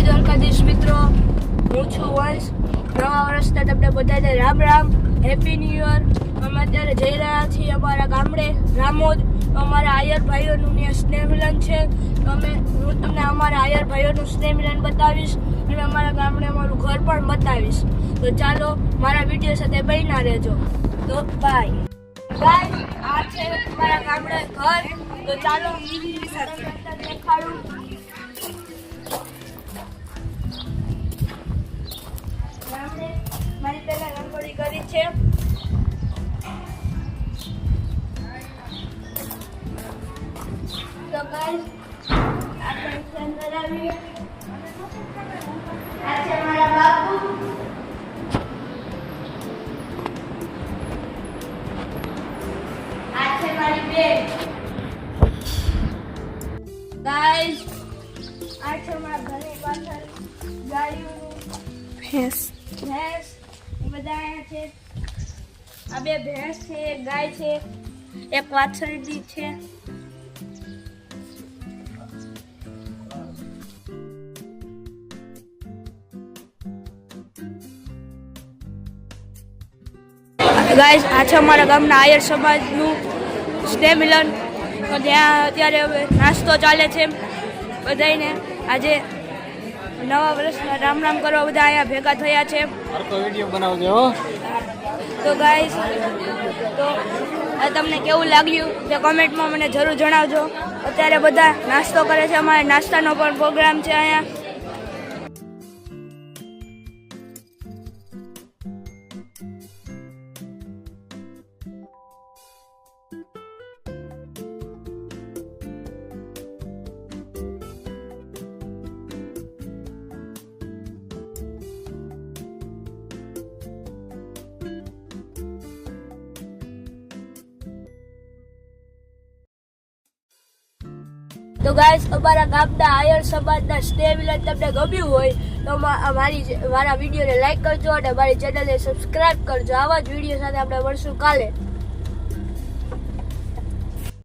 દ્વારકાધીશ મિત્રો, હું છું વંશ. નવા વર્ષના તમને બધાને Ram Ram, happy new year. અમે અત્યારે જઈ રહ્યા છીએ અમારા ગામડે રામોદ. અમારા આયર ભાઈઓનું ત્યાં સ્નેહ મિલન છે. હું તમને અમારા આયર ભાઈઓનું સ્નેહ મિલન બતાવીશ અને અમારા ગામડે અમારું ઘર પણ બતાવીશ. તો ચાલો મારા વિડીયો સાથે બન્યા રહેજો. તો બાય. ગાઈસ, આ છે અમારા ગામડે ઘર. તો ચાલો દેખાડું. મારી પહેલા રંગોળી કરી છે. તો ગાઈસ, આપણે અંદર આવીએ. આ છે મારા બાપુ. આ છે મારી બેન. ગાઈસ, આ છે મારા ઘરની પાછળ ગાયો, ભેંસ બધા અહીંયા છે. આ બે ભેંસ છે, એક ગાય છે, એક વાછરડી છે. ગાઈસ, આ છે અમારા ગામના આયર સમાજનું સ્નેહ મિલન. તો ત્યાં અત્યારે હવે નાસ્તો ચાલે છે બધાને. આજે નવા વર્ષના રામ રામ કરવા બધા અહીંયા ભેગા થયા છે. વિડીયો બનાવજો. તો ગાઈસ, તો આ તમને કેવું લાગ્યું તે કોમેન્ટમાં મને જરૂર જણાવજો. અત્યારે બધા નાસ્તો કરે છે. અમારે નાસ્તાનો પણ પ્રોગ્રામ છે અહીંયા. તો ગાઈસ, અમારા ગામના આયર સમાજના સ્નેહ મિલન તમને ગમ્યું હોય તો મારા વિડીયોને લાઈક કરજો અને મારી ચેનલને સબસ્ક્રાઇબ કરજો. આવા જ વિડીયો સાથે આપણે મળશું કાલે.